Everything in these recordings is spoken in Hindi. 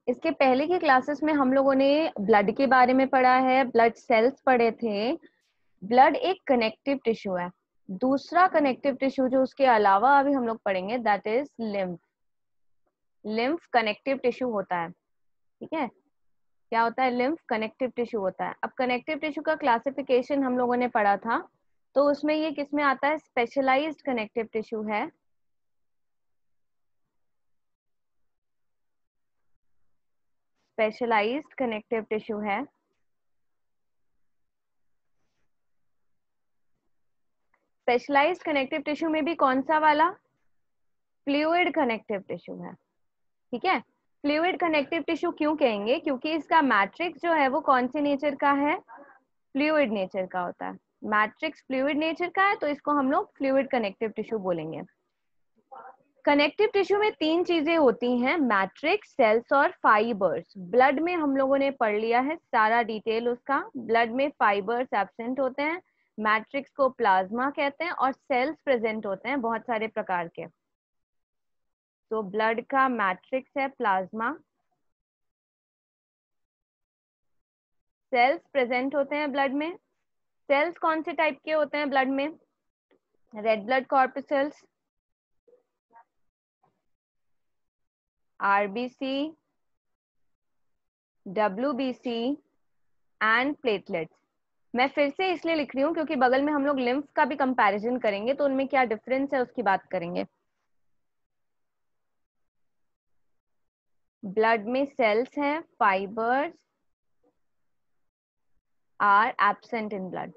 इसके पहले की क्लासेस में हम लोगों ने ब्लड के बारे में पढ़ा है, ब्लड सेल्स पढ़े थे। ब्लड एक कनेक्टिव टिश्यू है। दूसरा कनेक्टिव टिश्यू जो उसके अलावा अभी हम लोग पढ़ेंगे that is lymph. Lymph connective tissue होता है, ठीक है। क्या होता है? लिम्फ कनेक्टिव टिश्यू होता है। अब कनेक्टिव टिश्यू का क्लासिफिकेशन हम लोगों ने पढ़ा था, तो उसमें ये किस में आता है? स्पेशलाइज्ड कनेक्टिव टिश्यू है। स्पेशलाइज्ड कनेक्टिव टिश्यू है। स्पेशलाइज्ड कनेक्टिव टिश्यू में भी कौन सा वाला? फ्लूइड कनेक्टिव टिश्यू है, ठीक है। फ्लूइड कनेक्टिव टिश्यू क्यों कहेंगे? क्योंकि इसका मैट्रिक्स जो है वो कौन से नेचर का है? फ्लूइड नेचर का होता है। मैट्रिक्स फ्लूइड नेचर का है, तो इसको हम लोग फ्लूइड कनेक्टिव टिश्यू बोलेंगे। कनेक्टिव टिश्यू में तीन चीजें होती हैं, मैट्रिक्स, सेल्स और फाइबर्स। ब्लड में हम लोगों ने पढ़ लिया है सारा डिटेल उसका। ब्लड में फाइबर्स एब्सेंट होते हैं, मैट्रिक्स को प्लाज्मा कहते हैं, और सेल्स प्रेजेंट होते हैं बहुत सारे प्रकार के। तो ब्लड का मैट्रिक्स है प्लाज्मा, सेल्स प्रेजेंट होते हैं ब्लड में। सेल्स कौन से टाइप के होते हैं ब्लड में? Red blood corpuscles, RBC, WBC and platelets. मैं फिर से इसलिए लिख रही हूँ क्योंकि बगल में हम लोग लिम्फ का भी कंपैरिजन करेंगे, तो उनमें क्या डिफरेंस है उसकी बात करेंगे। ब्लड में सेल्स हैं, fibers are absent in blood.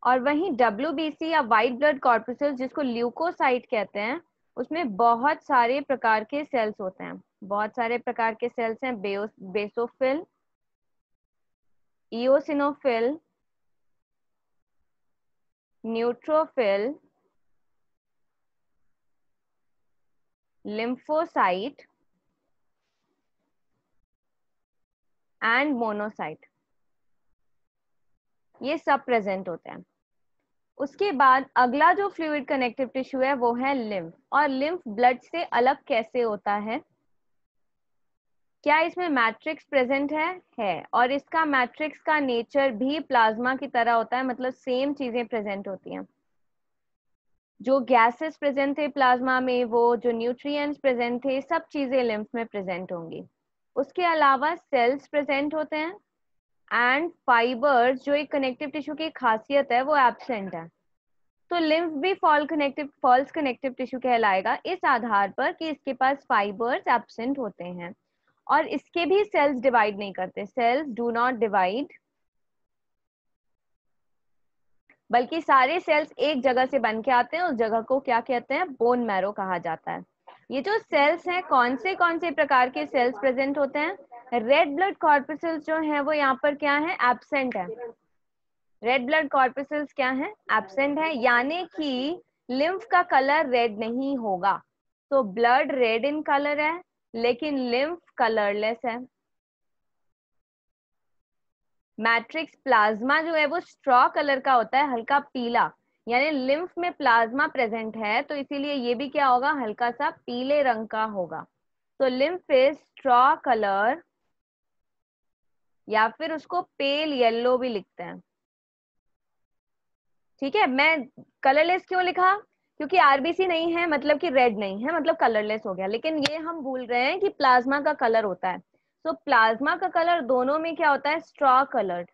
और वहीं डब्ल्यूबीसी या व्हाइट ब्लड कॉर्पसेल्स, जिसको ल्यूकोसाइट कहते हैं, उसमें बहुत सारे प्रकार के सेल्स होते हैं। बहुत सारे प्रकार के सेल्स हैं, basophil, eosinophil, neutrophil, lymphocyte and monocyte, ये सब प्रेजेंट होते हैं। उसके बाद अगला जो फ्लूइड कनेक्टिव टिश्यू है वो है लिम्फ। और लिम्फ ब्लड से अलग कैसे होता है? क्या इसमें मैट्रिक्स प्रेजेंट है। और इसका मैट्रिक्स का नेचर भी प्लाज्मा की तरह होता है, मतलब सेम चीजें प्रेजेंट होती हैं। जो गैसेस प्रेजेंट थे प्लाज्मा में, वो जो न्यूट्रिएंट्स प्रेजेंट थे, सब चीजें लिम्फ में प्रेजेंट होंगी। उसके अलावा सेल्स प्रेजेंट होते हैं एंड फाइबर्स, जो एक कनेक्टिव टिश्यू की खासियत है, वो एब्सेंट है। तो लिम्फ भी फॉल्स कनेक्टिव टिश्यू कहलाएगा इस आधार पर कि इसके पास फाइबर्स एब्सेंट होते हैं। और इसके भी सेल्स डिवाइड नहीं करते, सेल्स डू नॉट डिवाइड, बल्कि सारे सेल्स एक जगह से बन के आते हैं। उस जगह को क्या कहते हैं? बोन मैरो कहा जाता है। ये जो सेल्स हैं, कौन से प्रकार के सेल्स प्रेजेंट होते हैं? रेड ब्लड कॉर्पसेल्स जो है वो यहाँ पर क्या है? एब्सेंट है। रेड ब्लड कॉर्पसेल्स क्या है? एब्सेंट है, यानी कि लिम्फ का कलर रेड नहीं होगा। तो ब्लड रेड इन कलर है, लेकिन लिम्फ कलरलेस है। मैट्रिक्स प्लाज्मा जो है वो स्ट्रॉ कलर का होता है, हल्का पीला। यानी लिम्फ में प्लाज्मा प्रेजेंट है, तो इसीलिए ये भी क्या होगा? हल्का सा पीले रंग का होगा। तो लिम्फ इज स्ट्रॉ कलर, या फिर उसको पेल येलो भी लिखते हैं, ठीक है। मैं कलरलेस क्यों लिखा? क्योंकि आरबीसी नहीं है मतलब कि रेड नहीं है, मतलब कलरलेस हो गया। लेकिन ये हम भूल रहे हैं कि प्लाज्मा का कलर होता है। तो प्लाज्मा का कलर दोनों में क्या होता है? Straw coloured.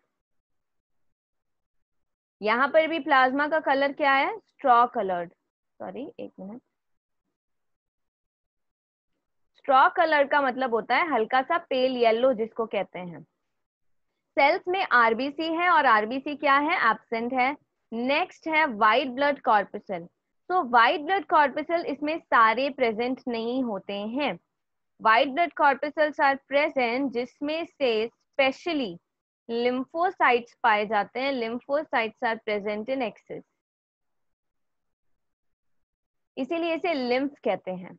यहाँ पर भी प्लाज्मा का कलर क्या है? Straw coloured. सॉरी, एक मिनट। स्ट्रॉ कलर का मतलब होता है हल्का सा पेल येलो, जिसको कहते हैं। सेल्स में आरबीसी है, और आरबीसी क्या है? एब्सेंट है। नेक्स्ट है व्हाइट ब्लड कॉर्पसल। तो व्हाइट ब्लड कॉर्पसल इसमें सारे प्रेजेंट नहीं होते हैं। White blood corpuscles are present, जिसमें से स्पेशली लिम्फोसाइट्स पाए जाते हैं। Lymphocytes are present in excess, इसीलिए इसे लिम्फ कहते हैं।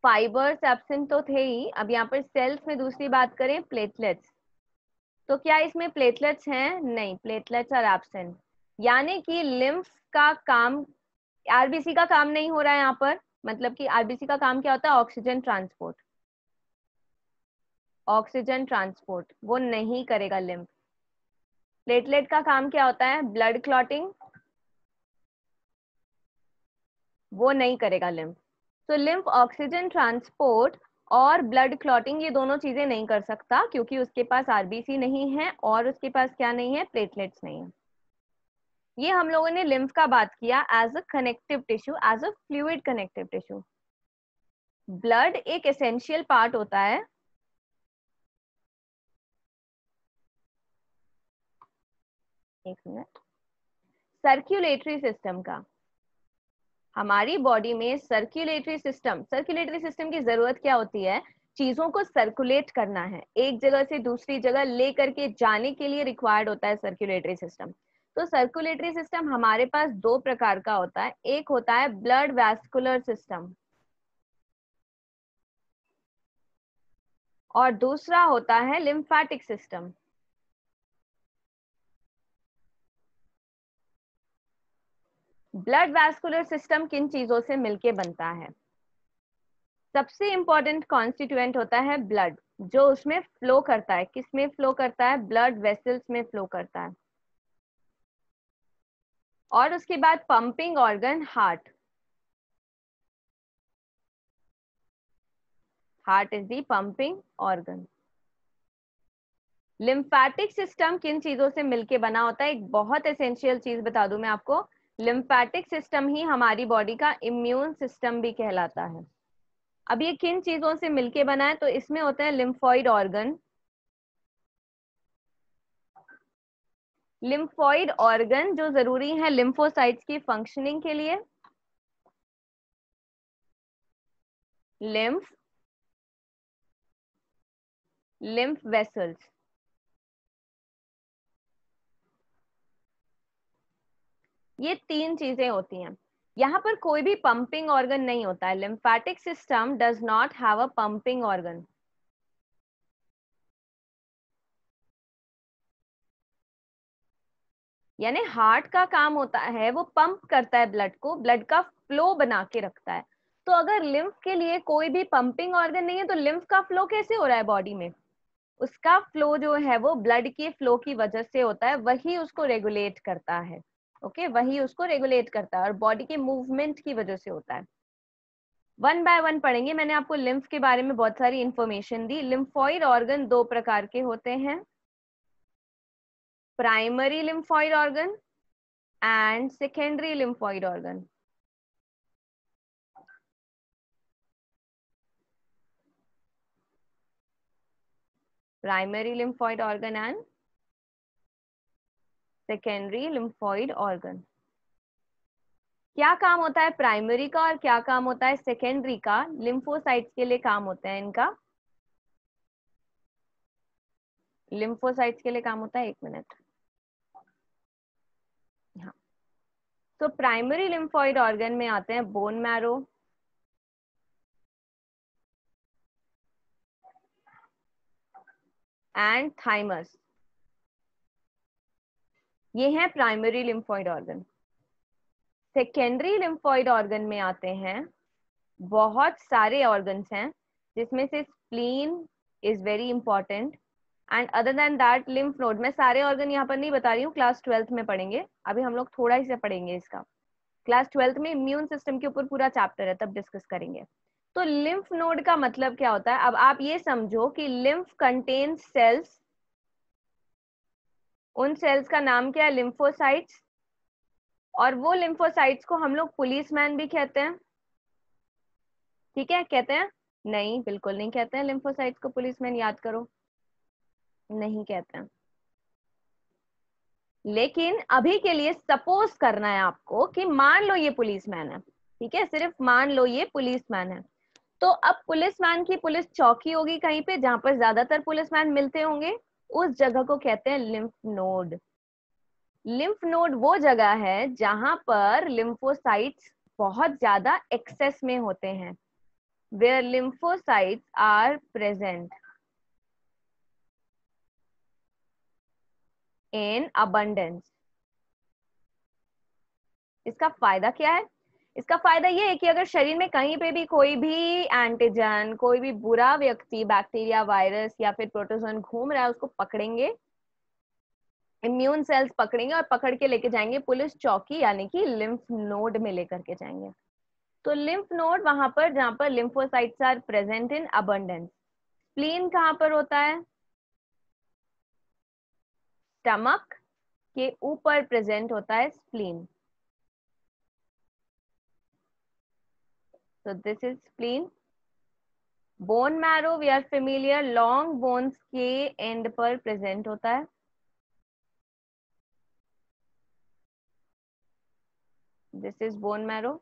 फाइबर्स एब्सेंट तो थे ही। अब यहाँ पर सेल्स में दूसरी बात करें, प्लेटलेट्स। तो क्या इसमें प्लेटलेट्स हैं? नहीं, प्लेटलेट्स आर एब्सेंट। यानी कि लिम्फ का काम, आरबीसी का काम नहीं हो रहा है यहाँ पर। मतलब कि आरबीसी का काम क्या होता है? Oxygen transport. ऑक्सीजन ट्रांसपोर्ट, वो नहीं करेगा लिम्फ। प्लेटलेट का काम क्या होता है? ब्लड क्लॉटिंग, वो नहीं करेगा लिम्फ। तो लिम्फ ऑक्सीजन ट्रांसपोर्ट और ब्लड क्लॉटिंग ये दोनों चीजें नहीं कर सकता, क्योंकि उसके पास आरबीसी नहीं है और उसके पास क्या नहीं है? प्लेटलेट्स नहीं है। ये हम लोगों ने लिम्फ का बात किया as a connective tissue, as a fluid connective tissue. Blood एक एसेंशियल पार्ट होता है, एक मिनट, सर्कुलेटरी सिस्टम का। हमारी बॉडी में सर्कुलेटरी सिस्टम की जरूरत क्या होती है? चीजों को सर्कुलेट करना है, एक जगह से दूसरी जगह ले करके जाने के लिए रिक्वायर्ड होता है सर्कुलेटरी सिस्टम। तो सर्कुलेटरी सिस्टम हमारे पास दो प्रकार का होता है, एक होता है ब्लड वैस्कुलर सिस्टम और दूसरा होता है lymphatic system. Blood vascular system किन चीजों से मिलके बनता है? सबसे इंपॉर्टेंट कॉन्स्टिट्यूएंट होता है ब्लड, जो उसमें फ्लो करता है। किस में फ्लो करता है? ब्लड वेसल्स में फ्लो करता है। और उसके बाद pumping organ heart. Heart is the pumping organ. Lymphatic system किन चीजों से मिलके बना होता है? एक बहुत एसेंशियल चीज बता दूं मैं आपको, लिम्फेटिक सिस्टम ही हमारी बॉडी का इम्यून सिस्टम भी कहलाता है। अब ये किन चीजों से मिलके बना है? तो इसमें होते हैं लिम्फॉइड ऑर्गन। लिम्फॉइड ऑर्गन जो जरूरी है लिम्फोसाइट्स की फंक्शनिंग के लिए। लिम्फ, लिम्फ वेसल्स, ये तीन चीजें होती हैं। यहाँ पर कोई भी पंपिंग ऑर्गन नहीं होता है। Lymphatic system does not have a pumping organ. यानी हार्ट का काम होता है वो पंप करता है ब्लड को, ब्लड का फ्लो बना के रखता है। तो अगर लिम्फ के लिए कोई भी पंपिंग ऑर्गन नहीं है तो लिम्फ का फ्लो कैसे हो रहा है बॉडी में? उसका फ्लो जो है वो ब्लड के फ्लो की वजह से होता है, वही उसको रेगुलेट करता है। ओके, वही उसको रेगुलेट करता है और बॉडी के मूवमेंट की वजह से होता है। वन बाय वन पढ़ेंगे। मैंने आपको लिम्फ के बारे में बहुत सारी इंफॉर्मेशन दी। लिम्फॉइड ऑर्गन दो प्रकार के होते हैं, primary lymphoid organ and secondary lymphoid organ. Primary lymphoid organ and secondary lymphoid organ. क्या काम होता है प्राइमरी का और क्या काम होता है सेकेंडरी का? लिम्फोसाइट्स के लिए काम होता है इनका। लिम्फोसाइट्स के लिए काम होता है, एक मिनट। हाँ, तो प्राइमरी लिम्फॉइड ऑर्गन में आते हैं बोन मैरो, एंड थाइमस। ये हैं primary lymphoid organ. Secondary lymphoid organ में आते हैं बहुत सारे ऑर्गन्स हैं, जिसमें से spleen is very important and other than that lymph node. मैं सारे ऑर्गन यहाँ पर नहीं बता रही हूँ, क्लास 12th में पढ़ेंगे। अभी हम लोग थोड़ा ही से पढ़ेंगे इसका। क्लास 12th में इम्यून सिस्टम के ऊपर पूरा चैप्टर है, तब डिस्कस करेंगे। तो लिम्फ नोड का मतलब क्या होता है? अब आप ये समझो कि लिम्फ कंटेन्स सेल्स। उन सेल्स का नाम क्या है? लिम्फोसाइट्स। और वो लिम्फोसाइट्स को हम लोग पुलिसमैन भी कहते हैं। ठीक है, कहते हैं? नहीं, बिल्कुल नहीं कहते हैं लिम्फोसाइट्स को पुलिसमैन। याद करो, नहीं कहते हैं। लेकिन अभी के लिए सपोज करना है आपको कि मान लो ये पुलिसमैन है। ठीक है, सिर्फ मान लो ये पुलिसमैन है। तो अब पुलिसमैन की पुलिस चौकी होगी कहीं पे जहां पर ज्यादातर पुलिसमैन मिलते होंगे, उस जगह को कहते हैं लिम्फ नोड। लिम्फ नोड वो जगह है जहां पर लिम्फोसाइट्स बहुत ज्यादा एक्सेस में होते हैं, where lymphocytes are present in abundance। इसका फायदा क्या है? इसका फायदा ये है कि अगर शरीर में कहीं पे भी कोई भी एंटीजन, कोई भी बुरा व्यक्ति, बैक्टीरिया, वायरस या फिर प्रोटोजोन घूम रहा है, उसको पकड़ेंगे, इम्यून सेल्स पकड़ेंगे और पकड़ के लेके जाएंगे पुलिस चौकी यानी कि लिम्फ नोड में लेकर के जाएंगे। तो लिम्फ नोड वहां पर जहां पर lymphocytes are present in abundance. Spleen कहां पर होता है? स्टमक के ऊपर प्रेजेंट होता है spleen. So this is spleen. Bone marrow we are familiar, long bones के एंड पर प्रेजेंट होता है। This is bone marrow.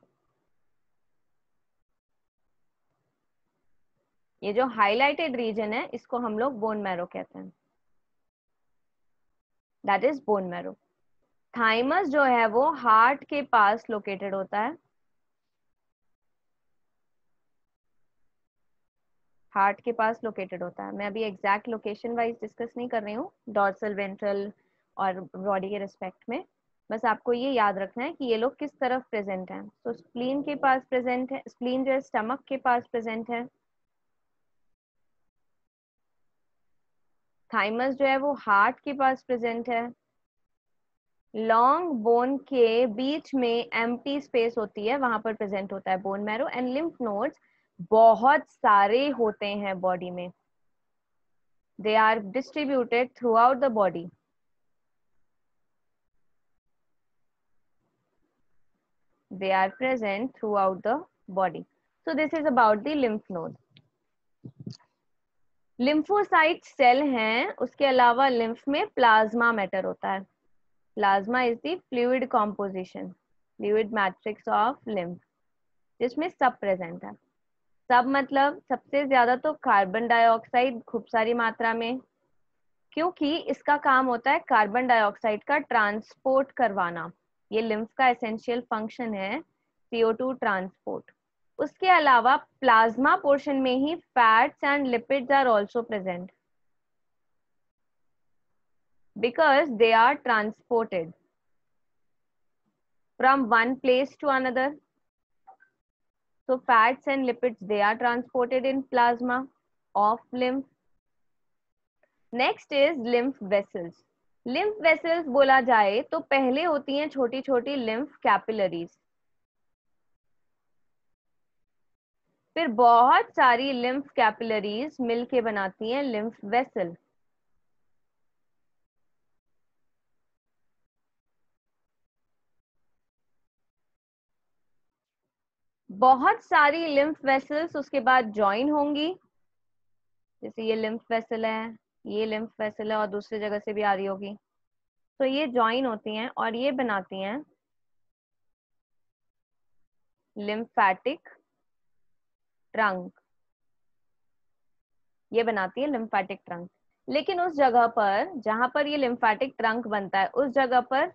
ये जो हाईलाइटेड रीजन है इसको हम लोग बोन मैरो कहते हैं, that is bone marrow. Thymus जो है वो हार्ट के पास लोकेटेड होता है, हार्ट के पास लोकेटेड होता है। मैं अभी एग्जैक्ट लोकेशन वाइज डिस्कस नहीं कर रही हूँ डॉर्सल, वेंट्रल और बॉडी के रिस्पेक्ट में, बस आपको ये याद रखना है कि ये लोग किस तरफ प्रेजेंट हैं। तो स्प्लीन के पास प्रेजेंट है, स्प्लीन जो है स्टमक के पास प्रेजेंट है। थाइमस जो है वो हार्ट के पास प्रेजेंट है। लॉन्ग बोन के बीच में एम्प्टी स्पेस होती है, वहां पर प्रेजेंट होता है bone marrow. And lymph nodes बहुत सारे होते हैं बॉडी में, they are distributed throughout the body. They are present throughout the body. So this is about the lymph node. Lymphocyte cell हैं, उसके अलावा लिम्फ में प्लाज्मा मैटर होता है। Plasma is the fluid composition, fluid matrix of lymph, जिसमें सब प्रेजेंट है। सब मतलब सबसे ज्यादा तो कार्बन डाइऑक्साइड खूब सारी मात्रा में, क्योंकि इसका काम होता है कार्बन डाइऑक्साइड का ट्रांसपोर्ट करवाना। ये लिम्फ का एसेंशियल फंक्शन है, CO2 ट्रांसपोर्ट। उसके अलावा प्लाज्मा पोर्शन में ही fats and lipids are also present because they are transported from one place to another. So fats and lipids, they are transported in plasma of lymph. Next is lymph vessels. Lymph vessels बोला जाए तो पहले होती हैं छोटी छोटी lymph capillaries, फिर बहुत सारी lymph capillaries मिलके बनाती हैं lymph vessel। बहुत सारी lymph vessels उसके बाद join होंगी, जैसे ये lymph vessel है, ये lymph vessel है और दूसरी जगह से भी आ रही होगी, तो ये join होती हैं और ये बनाती हैं lymphatic trunk, ये बनाती है lymphatic trunk। लेकिन उस जगह पर जहां पर ये lymphatic trunk बनता है, उस जगह पर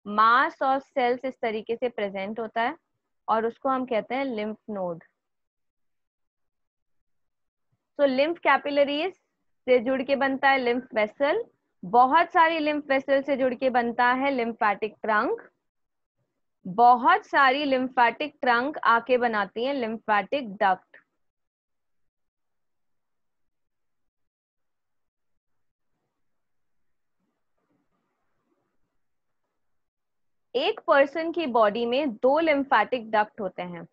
मास और सेल्स इस तरीके से प्रेजेंट होता है और उसको हम कहते हैं लिम्फ नोड। तो लिम्फ कैपिलरीज से जुड़ के बनता है लिम्फ वेसल, बहुत सारी लिम्फ वेसल से जुड़ के बनता है लिम्फैटिक ट्रंक, बहुत सारी लिम्फैटिक ट्रंक आके बनाती हैं लिम्फैटिक डक्ट। एक पर्सन की बॉडी में दो लिम्फैटिक डक्ट होते हैं,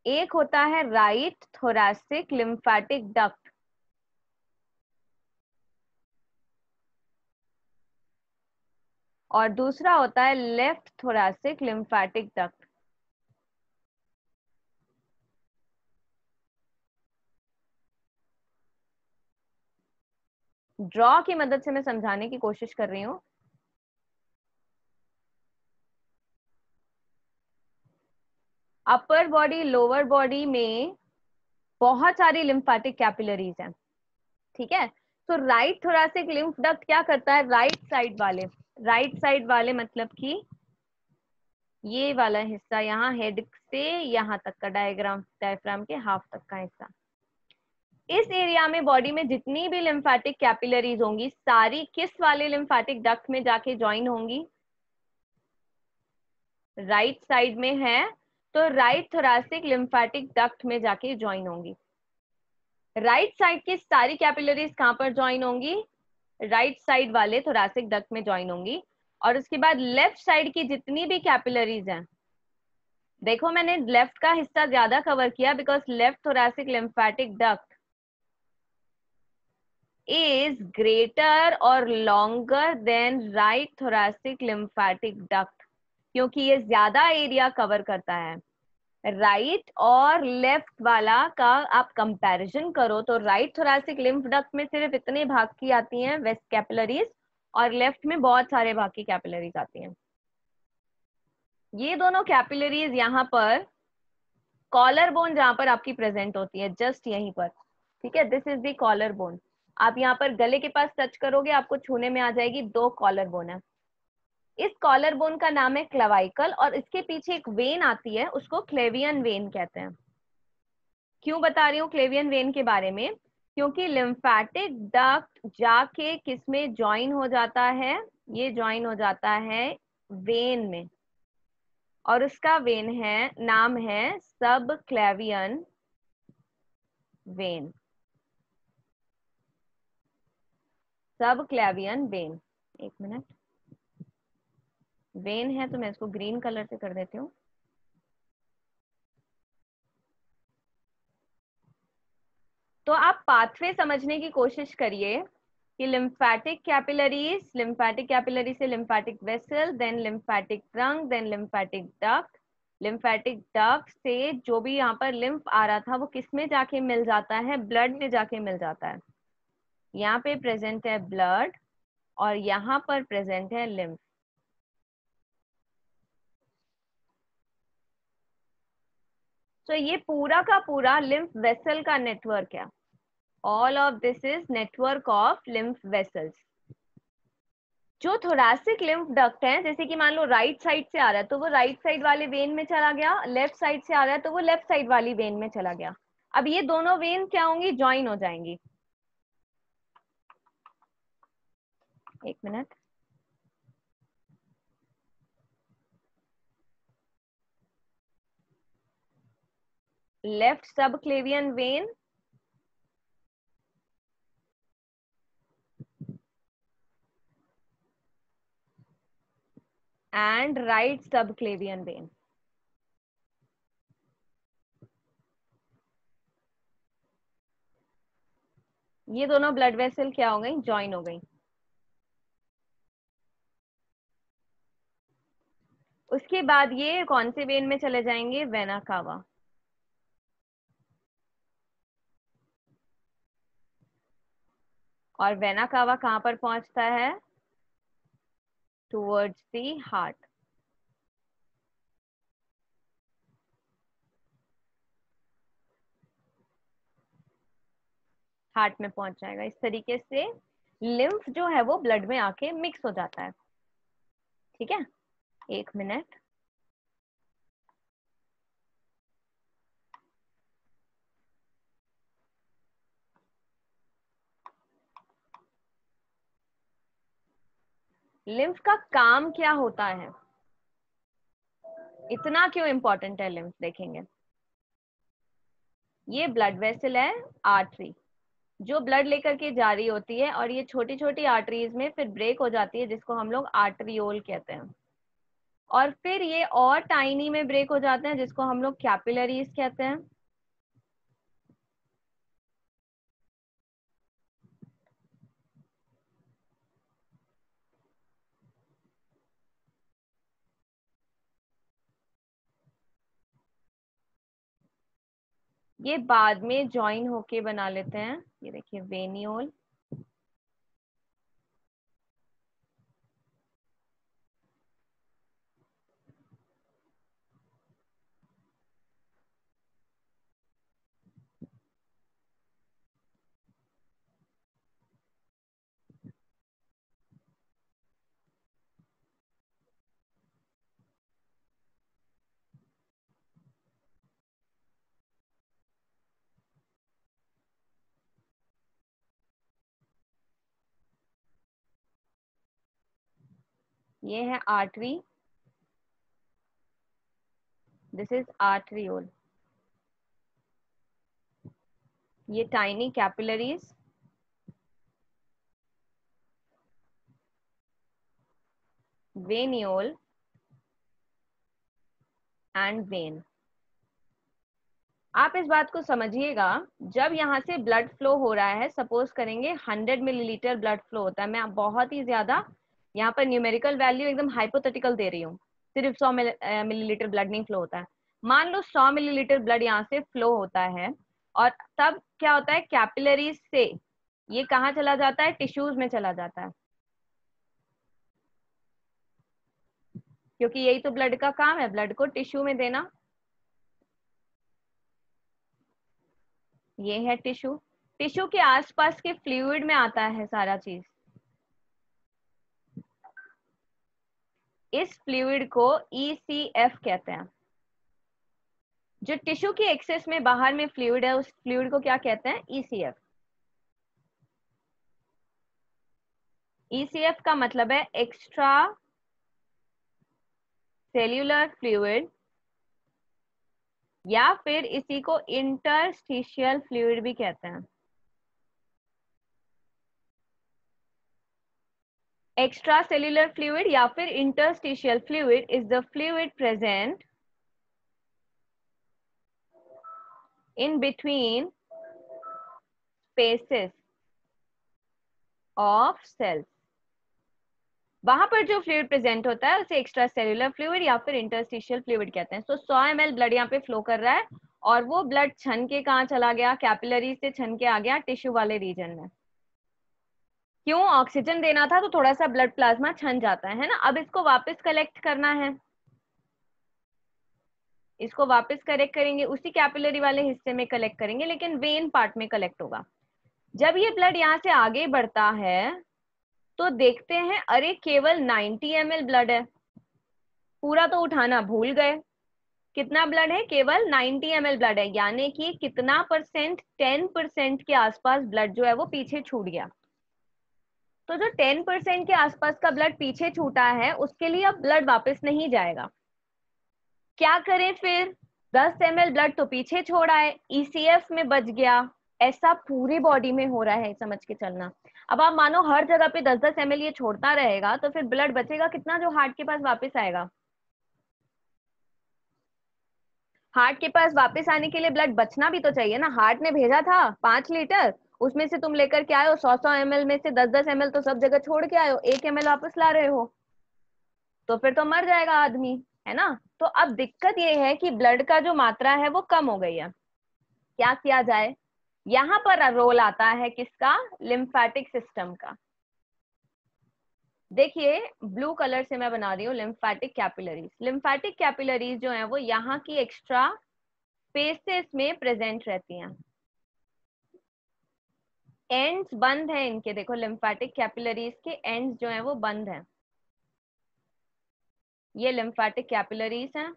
एक होता है राइट थोरैसिक लिम्फैटिक डक्ट और दूसरा होता है left thoracic lymphatic duct. Draw की मदद से मैं समझाने की कोशिश कर रही हूं। अपर बॉडी लोअर बॉडी में बहुत सारी लिम्फैटिक कैपिलरीज हैं, ठीक है। तो राइट थोरैसिक लिम्फ डक्ट क्या करता है, राइट साइड वाले मतलब कि ये वाला हिस्सा, यहाँ हेड से यहाँ तक का डायफ्राम के हाफ तक का हिस्सा, इस एरिया में बॉडी में जितनी भी लिम्फैटिक कैपिलरीज होंगी सारी किस वाले लिम्फैटिक डक्ट में जाके ज्वाइन होंगी, राइट साइड में है, तो राइट थोरैसिक लिम्फेटिक डक्ट में जाके ज्वाइन होंगी। राइट साइड की सारी कैपिलरीज कहां पर ज्वाइन होंगी? राइट साइड वाले थोरैसिक डक्ट में ज्वाइन होंगी। और उसके बाद लेफ्ट साइड की जितनी भी कैपिलरीज हैं, देखो मैंने लेफ्ट का हिस्सा ज्यादा कवर किया because left thoracic lymphatic duct is greater or longer than right thoracic lymphatic duct, क्योंकि ये ज्यादा एरिया कवर करता है। राइट और लेफ्ट वाला का आप कंपैरिजन करो तो राइट थोरैसिक लिम्फ डक्ट में सिर्फ इतने भाग की आती हैं वेस्ट कैपिलरीज, और लेफ्ट में बहुत सारे भाग की कैपिलरीज आती हैं। ये दोनों कैपिलरीज यहाँ पर कॉलर बोन जहां पर आपकी प्रेजेंट होती है, जस्ट यहीं पर, ठीक है, this is the collar bone. आप यहाँ पर गले के पास टच करोगे, आपको छूने में आ जाएगी, 2 कॉलर बोन है। इस कॉलर बोन का नाम है क्लेवाइकल, और इसके पीछे एक वेन आती है, उसको क्लेवियन वेन कहते हैं। क्यों बता रही हूँ क्लेवियन वेन के बारे में? क्योंकि लिम्फेटिक डक्ट जाके किसमें ज्वाइन हो जाता है? ये ज्वाइन हो जाता है वेन में, और उसका वेन है, नाम है सब क्लेवियन वेन। सब क्लेवियन वेन। एक मिनट, वेन है तो मैं इसको ग्रीन कलर से कर देती हूँ। तो आप पाथवे समझने की कोशिश करिए कि लिम्फेटिक कैपिलरी से lymphatic vessel, then lymphatic trunk, then lymphatic duct. Lymphatic duct से जो भी यहाँ पर लिम्फ आ रहा था वो किस में जाके मिल जाता है? ब्लड में जाके मिल जाता है। यहाँ पे प्रेजेंट है ब्लड और यहाँ पर प्रेजेंट है लिम्फ। तो ये पूरा का पूरा लिम्फ वेसल का नेटवर्क है। All of this is network of lymph vessels. जो थोरैसिक लिम्फ डक्ट है, जैसे कि मान लो राइट साइड से आ रहा है तो वो राइट साइड वाले वेन में चला गया, लेफ्ट साइड से आ रहा है तो वो लेफ्ट साइड वाली वेन में चला गया। अब ये दोनों वेन क्या होंगी? ज्वाइन हो जाएंगी। एक मिनट, लेफ्ट सब क्लेवियन वेन एंड राइट सब क्लेवियन वेन। ये दोनों ब्लड वेसल क्या हो गई? ज्वाइन हो गई। उसके बाद ये कौन से वेन में चले जाएंगे? Vena cava. और वेना कावा कहां पर पहुंचता है? Towards the heart. हार्ट में पहुंच जाएगा। इस तरीके से लिम्फ जो है वो ब्लड में आके मिक्स हो जाता है। ठीक है, एक मिनट। लिम्फ का काम क्या होता है? इतना क्यों इंपॉर्टेंट है लिम्फ? देखेंगे, ये ब्लड वेसल है, आर्टरी जो ब्लड लेकर के जा रही होती है, और ये छोटी छोटी आर्टरीज में फिर ब्रेक हो जाती है, जिसको हम लोग आर्टरियोल कहते हैं। और फिर ये और टाइनी में ब्रेक हो जाते हैं, जिसको हम लोग कैपिलरीज कहते हैं। ये बाद में ज्वाइन होके बना लेते हैं। ये देखिए वेनियोल, ये है आर्टरी, दिस इज आर्टरियोल। ये टाइनी कैपिलरीज, वेनियोल एंड वेन। आप इस बात को समझिएगा, जब यहाँ से ब्लड फ्लो हो रहा है, सपोज करेंगे 100 मिलीलीटर ब्लड फ्लो होता है, मैं बहुत ही ज्यादा यहाँ पर न्यूमेरिकल वैल्यू एकदम हाइपोथेटिकल दे रही हूँ, सिर्फ 100 मिलीलीटर ब्लड नहीं फ्लो होता है। मान लो 100 मिलीलीटर ब्लड यहाँ से फ्लो होता है, और तब क्या होता है, कैपिलरीज से ये कहाँ चला जाता है, टिश्यूज में चला जाता है, क्योंकि यही तो ब्लड का काम है, ब्लड को टिश्यू में देना। ये है टिश्यू, टिश्यू के आसपास के फ्लूइड में आता है सारा चीज। इस फ्लूइड को ECF कहते हैं। जो टिश्यू के एक्सेस में बाहर में फ्लूइड है, उस फ्लूइड को क्या कहते हैं, ECF। ECF का मतलब है एक्स्ट्रा सेल्यूलर फ्लूइड, या फिर इसी को इंटरस्टिशियल फ्लूइड भी कहते हैं। एक्स्ट्रा सेल्यूलर फ्लूइड या फिर interstitial fluid is the fluid present in between spaces of cells। वहां पर जो फ्लूइड प्रेजेंट होता है उसे एक्स्ट्रा सेल्यूलर फ्लूइड या फिर इंटरस्टिशियल फ्लूइड कहते हैं। 100 ml ब्लड यहाँ पे फ्लो कर रहा है, और वो ब्लड छन के कहाँ चला गया, कैपिलरी से छन के आ गया टिश्यू वाले रीजन में। क्यों, ऑक्सीजन देना था तो थोड़ा सा ब्लड प्लाज्मा छन जाता है ना। अब इसको वापस कलेक्ट करना है, इसको वापस कलेक्ट करेंगे, उसी कैपिलरी वाले हिस्से में कलेक्ट करेंगे, लेकिन वेन पार्ट में कलेक्ट होगा। जब ये ब्लड यहाँ से आगे बढ़ता है तो देखते हैं, अरे केवल 90 ml ब्लड है, पूरा तो उठाना भूल गए। कितना ब्लड है, केवल 90 ml ब्लड है, यानी कि कितना परसेंट, 10% के आसपास ब्लड जो है वो पीछे छूट गया। तो जो 10% के आसपास का ब्लड पीछे छूटा है, उसके लिए अब ब्लड वापस नहीं जाएगा। क्या करें फिर, 10 ml ब्लड तो पीछे छोड़ा है, ECF में बच गया। ऐसा पूरी बॉडी में हो रहा है, समझ के चलना। अब आप मानो हर जगह पे 10-10 ml ये छोड़ता रहेगा, तो फिर ब्लड बचेगा कितना जो हार्ट के पास वापस आएगा। हार्ट के पास वापस आने के लिए ब्लड बचना भी तो चाहिए ना। हार्ट ने भेजा था 5 लीटर, उसमें से तुम लेकर के आए हो 100-100 ml में से 10-10 ml तो सब जगह छोड़ के आए हो, 1 ml वापस ला रहे हो, तो फिर तो मर जाएगा आदमी, है ना। तो अब दिक्कत ये है कि ब्लड का जो मात्रा है वो कम हो गई है। क्या किया जाए, यहाँ पर रोल आता है किसका, लिम्फेटिक सिस्टम का। देखिए ब्लू कलर से मैं बना रही हूँ लिम्फेटिक कैपिलरीज। लिम्फेटिक कैपिलरीज जो है वो यहाँ की एक्स्ट्रा स्पेसेस में प्रेजेंट रहती हैं, एंड्स बंद है इनके, देखो लिम्फेटिक कैपिलरीज के एंड्स जो है वो बंद है। ये लिम्फेटिक कैपिलरीज हैं,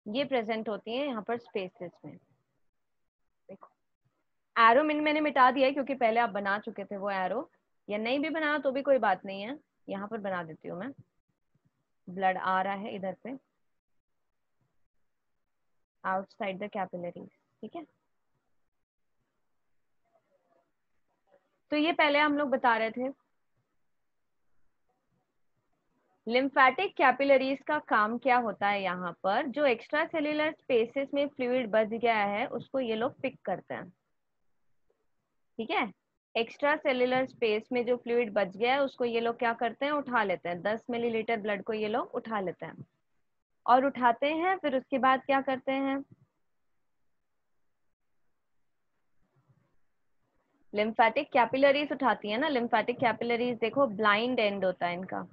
ये प्रेजेंट होती हैं यहाँ पर स्पेसेस में। देखो एरो मैंने मिटा दिया है, क्योंकि पहले आप बना चुके थे वो एरो, या नहीं भी बनाना तो भी कोई बात नहीं है, यहाँ पर बना देती हूँ मैं। ब्लड आ रहा है इधर पे आउटसाइड द कैपिलरीज, ठीक है। तो ये पहले हम लोग बता रहे थे, लिम्फेटिक कैपिलरीज का काम क्या होता है? यहाँ पर जो एक्स्ट्रा सेल्यूलर स्पेसेस में फ्लूइड बच गया है उसको ये लोग पिक करते हैं, ठीक है। एक्स्ट्रा सेल्यूलर स्पेस में जो फ्लूइड बच गया है उसको ये लोग क्या करते हैं, उठा लेते हैं। 10 मिलीलीटर ब्लड को ये लोग उठा लेते हैं और उठाते हैं, फिर उसके बाद क्या करते हैं, लिम्फेटिक कैपिलरीज उठाती है ना। लिम्फेटिक कैपिलरीज देखो ब्लाइंड एंड होता है इनका,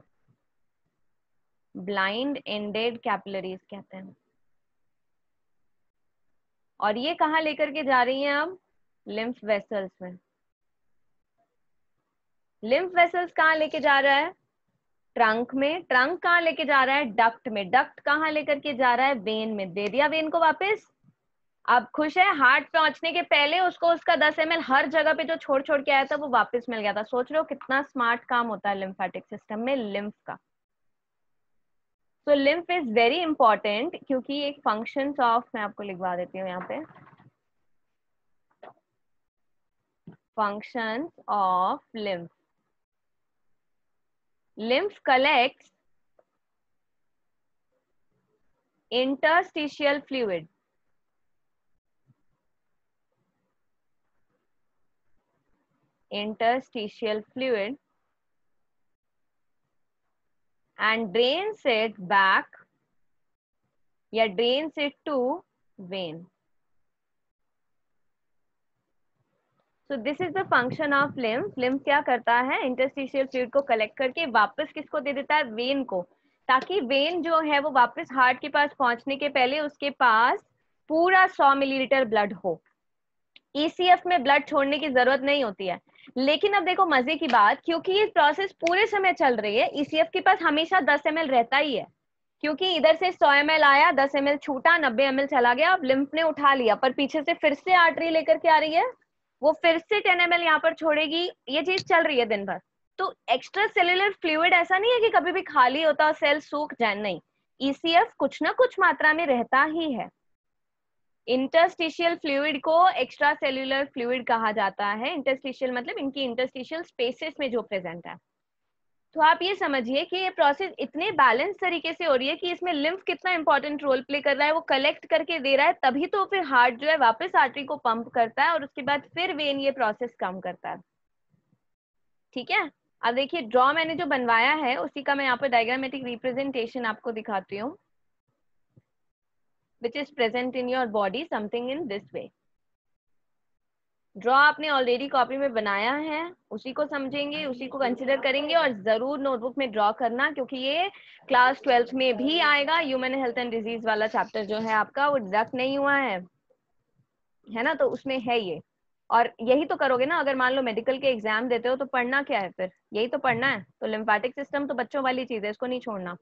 ब्लाइंड एंडेड कैपिलरीज कहते हैं। और ये कहाँ लेकर के जा रही हैं अब? लिम्फ वेसल्स में। लिम्फ वेसल्स कहाँ लेके जा रहा है? ट्रंक में। ट्रंक कहाँ लेके जा रहा है? डक्ट में। डक्ट कहाँ लेकर के जा रहा है? वेन में। दे दिया वेन को वापस। अब खुश है, हार्ट पहुंचने के पहले उसको उसका 10 ml हर जगह पे जो छोड़ छोड़ के आया था वो वापस मिल गया था। सोच रहे हो कितना स्मार्ट काम होता है लिम्फेटिक सिस्टम में लिम्फ का। तो लिम्फ इज वेरी इंपॉर्टेंट क्योंकि एक फंक्शंस ऑफ, मैं आपको लिखवा देती हूँ यहाँ पे, functions of lymph. Lymph collects interstitial fluid. Interstitial fluid and drains it back या drains it to vein. So this is the function of lymph. Lymph क्या करता है? Interstitial fluid को collect करके वापस किसको दे देता है? वेन को, ताकि वेन जो है वो वापस हार्ट के पास पहुंचने के पहले उसके पास पूरा 100 मिलीलीटर ब्लड हो। ईसीएफ में ब्लड छोड़ने की जरूरत नहीं होती है। लेकिन अब देखो मजे की बात, क्योंकि ये प्रोसेस पूरे समय चल रही है, ईसीएफ के पास हमेशा 10 ml रहता ही है, क्योंकि इधर से 100 ml आया, 10 ml छूटा, 90 ml चला गया, अब लिम्फ ने उठा लिया, पर पीछे से फिर से आर्टरी लेकर के आ रही है, वो फिर से 10 ml यहाँ पर छोड़ेगी। ये चीज चल रही है दिन भर। तो एक्स्ट्रा सेल्यूलर फ्लूइड ऐसा नहीं है कि कभी भी खाली होता और सेल सूख जाए, नहीं, ईसीएफ कुछ ना कुछ मात्रा में रहता ही है। इंटरस्टिशियल फ्लूइड को एक्स्ट्रा सेल्यूलर फ्लूइड कहा जाता है। इंटरस्टिशियल मतलब इनकी इंटरस्टिशियल स्पेसेस में जो प्रेजेंट है। तो आप ये समझिए कि ये प्रोसेस इतने बैलेंस तरीके से हो रही है कि इसमें लिम्फ कितना इंपॉर्टेंट रोल प्ले कर रहा है, वो कलेक्ट करके दे रहा है, तभी तो फिर हार्ट जो है वापस आर्टरी को पंप करता है और उसके बाद फिर वेन ये प्रोसेस कम करता है, ठीक है। अब देखिए ड्रॉ मैंने जो बनवाया है उसी का मैं यहाँ पर डायग्रामेटिक रिप्रेजेंटेशन आपको दिखाती हूँ, which is present in your body something in this way. Draw आपने ऑलरेडी कॉपी में बनाया है, उसी को समझेंगे, उसी को कंसिडर करेंगे और जरूर नोटबुक में ड्रॉ करना, क्योंकि ये क्लास 12th में भी आएगा। ह्यूमन हेल्थ एंड डिजीज वाला चैप्टर जो है आपका वो डिडक्ट नहीं हुआ है ना, तो उसमें है ये। और यही तो करोगे ना, अगर मान लो मेडिकल के एग्जाम देते हो तो पढ़ना क्या है, फिर यही तो पढ़ना है। तो लिम्फेटिक सिस्टम तो बच्चों वाली चीज है, इसको नहीं छोड़ना।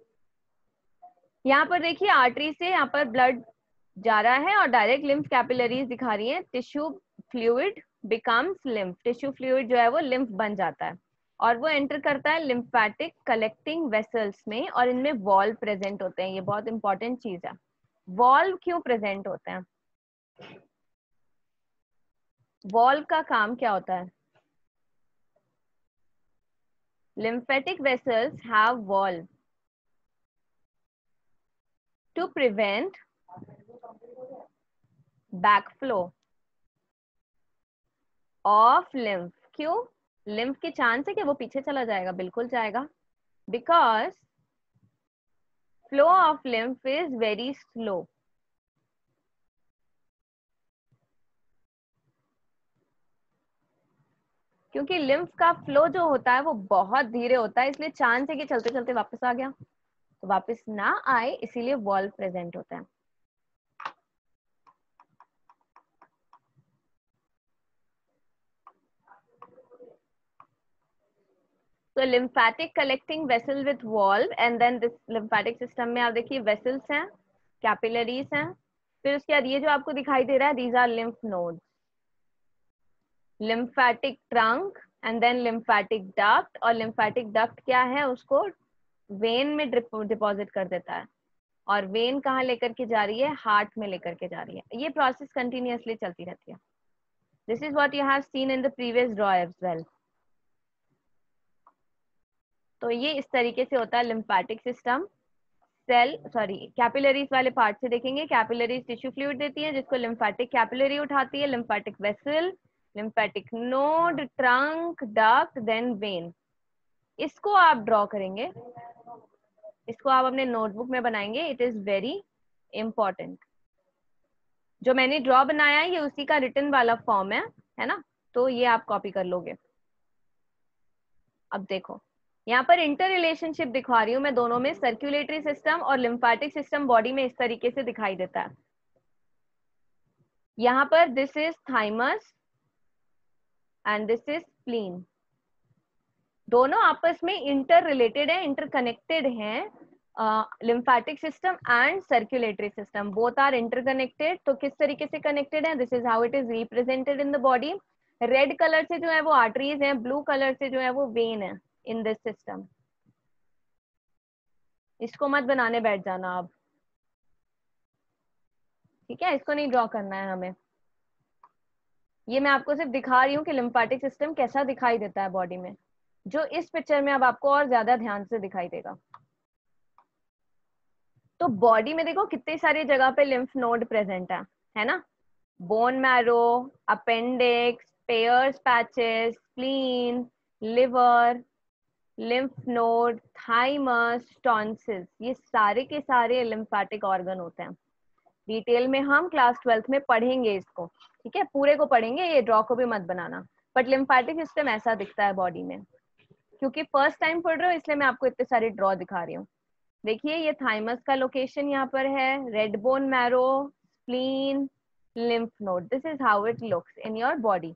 यहाँ पर देखिए आर्टरी से यहाँ पर ब्लड जा रहा है और डायरेक्ट लिम्फ कैपिलरीज दिखा रही है। Tissue fluid becomes lymph, tissue fluid जो है वो लिम्फ बन जाता है और वो एंटर करता है लिम्फेटिक कलेक्टिंग वेसल्स में, और इनमें वॉल्व प्रेजेंट होते हैं। ये बहुत इंपॉर्टेंट चीज है। वॉल्व क्यों प्रेजेंट होते हैं? वॉल्व का काम क्या होता है? Lymphatic vessels have valve to prevent backflow of lymph. क्यों? लिम्फ के चांस है कि वो पीछे चला जाएगा, बिल्कुल जाएगा, because flow of lymph is very slow. क्योंकि लिम्फ का फ्लो जो होता है वो बहुत धीरे होता है, इसलिए चांस है कि चलते चलते वापस आ गया, तो वापस ना आए, इसीलिए वॉल्व प्रेजेंट होता है। तो lymphatic collecting vessel with valve and then this lymphatic system में आप देखिए वेसल्स हैं, कैपिलरीज हैं, फिर उसके बाद ये जो आपको दिखाई दे रहा है these are lymph nodes, lymphatic trunk and then lymphatic duct. और लिम्फेटिक डक्ट क्या है, उसको वेन में डिपॉजिट कर देता है, और वेन कहाँ लेकर के जा रही है? हार्ट में लेकर के जा रही है। ये प्रोसेस कंटिन्यूअसली चलती रहती है। This is what you have seen in the previous draw as well. तो ये इस तरीके से होता है लिम्फेटिक सिस्टम। कैपिलरीज वाले पार्ट से देखेंगे, कैपिलरीज टिश्यू फ्लूइड देती है जिसको लिम्फेटिक कैपिलरी उठाती है, lymphatic vessel, lymphatic node, trunk, duct, then vein. इसको आप ड्रॉ करेंगे, इसको आप अपने नोटबुक में बनाएंगे, इट इज वेरी इंपॉर्टेंट। जो मैंने ड्रॉ बनाया है ये उसी का रिटन वाला फॉर्म है ना, तो ये आप कॉपी कर लोगे। अब देखो यहाँ पर इंटर रिलेशनशिप दिखा रही हूँ मैं दोनों में, सर्कुलेटरी सिस्टम और लिम्फेटिक सिस्टम बॉडी में इस तरीके से दिखाई देता है। यहाँ पर this is thymus and this is spleen, दोनों आपस में इंटर रिलेटेड है, इंटरकनेक्टेड हैं। Lymphatic system and circulatory system both are interconnected. तो किस तरीके से कनेक्टेड है, this is how it is represented in the body. Red colour से जो है वो आर्टरीज हैं, ब्लू कलर से जो है वो वेन है इन दिस सिस्टम। इसको मत बनाने बैठ जाना आप, ठीक है, इसको नहीं ड्रॉ करना है हमें। ये मैं आपको सिर्फ दिखा रही हूँ कि लिम्फेटिक सिस्टम कैसा दिखाई देता है बॉडी में, जो इस पिक्चर में अब आपको और ज्यादा ध्यान से दिखाई देगा। तो बॉडी में देखो कितनी सारी जगह पे लिम्फ नोड प्रेजेंट है ना, bone marrow, appendix, pairs patches, spleen, liver, lymph node, thymus, tonsils, ये सारे के सारे लिम्फेटिक ऑर्गन होते हैं। डिटेल में हम क्लास 12th में पढ़ेंगे इसको, ठीक है, पूरे को पढ़ेंगे, ये ड्रॉ को भी मत बनाना। बट लिम्फेटिक सिस्टम ऐसा दिखता है बॉडी में। क्योंकि फर्स्ट टाइम पढ़ रहे हो इसलिए मैं आपको इतने सारे ड्रॉ दिखा रही हूँ। देखिए ये थाइमस का लोकेशन यहाँ पर है, red bone marrow, spleen, lymph node, this is how it looks in your body.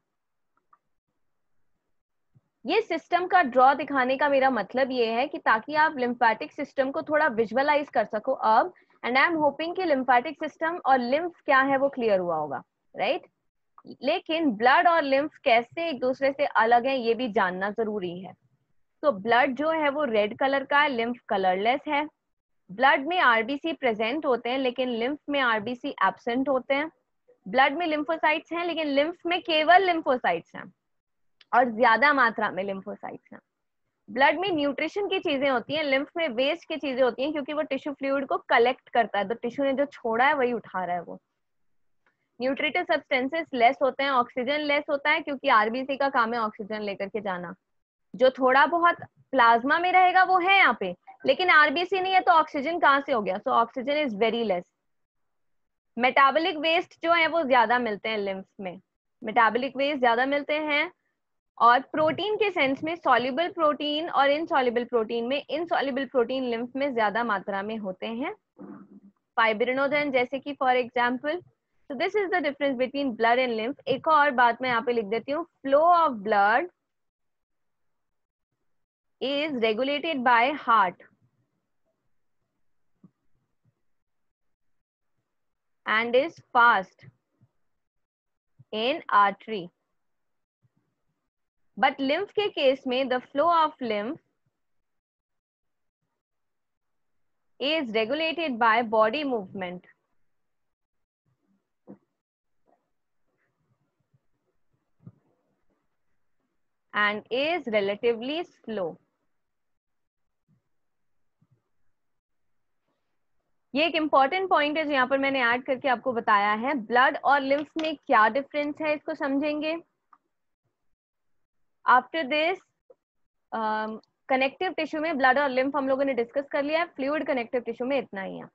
ये सिस्टम का ड्रॉ दिखाने का मेरा मतलब ये है कि ताकि आप लिम्फेटिक सिस्टम को थोड़ा विजुअलाइज कर सको अब, एंड आई एम होपिंग कि लिम्फेटिक सिस्टम और लिम्फ क्या है वो क्लियर हुआ होगा, राइट? लेकिन ब्लड और लिम्फ कैसे एक दूसरे से अलग है ये भी जानना जरूरी है। तो ब्लड जो है वो रेड कलर का है, लिम्फ कलरलेस है। ब्लड में आरबीसी प्रेजेंट होते हैं लेकिन लिम्फ में आरबीसी एब्सेंट होते हैं। ब्लड में लिम्फोसाइट्स हैं लेकिन लिम्फ में केवल लिम्फोसाइट्स हैं और ज्यादा मात्रा में लिम्फोसाइट्स हैं। ब्लड में न्यूट्रिशन की चीजें होती हैं, लिम्फ में वेस्ट की चीजें होती हैं, क्योंकि वो टिश्यू फ्लूइड को कलेक्ट करता है, तो टिश्यू ने जो छोड़ा है वही उठा रहा है वो। न्यूट्रिटिव सब्सटेंसेस लेस होते हैं, ऑक्सीजन लेस होता है क्योंकि आरबीसी का काम है ऑक्सीजन लेकर के जाना। जो थोड़ा बहुत प्लाज्मा में रहेगा वो है यहाँ पे, लेकिन आरबीसी नहीं है तो ऑक्सीजन कहाँ से हो गया, so oxygen is very less. Metabolic waste जो है वो ज्यादा मिलते हैं लिम्फ में, मेटाबॉलिक वेस्ट ज्यादा मिलते हैं। और प्रोटीन के सेंस में सॉल्युबल प्रोटीन और इनसॉल्युबल प्रोटीन में इनसॉल्युबल प्रोटीन लिम्फ में ज्यादा मात्रा में होते हैं, फाइब्रिनोजन जैसे कि फॉर एग्जांपल। तो this is the difference between blood and lymph. एक और बात मैं यहाँ पे लिख देती हूँ, flow of blood is regulated by heart and is fast in artery, but lymph के केस में the flow of lymph is regulated by body movement and is relatively slow. ये एक इंपॉर्टेंट पॉइंट है जो यहाँ पर मैंने ऐड करके आपको बताया है। ब्लड और लिम्फ में क्या डिफरेंस है इसको समझेंगे। आफ्टर दिस कनेक्टिव टिश्यू में ब्लड और लिम्फ हम लोगों ने डिस्कस कर लिया है, फ्लूइड कनेक्टिव टिश्यू में इतना ही है।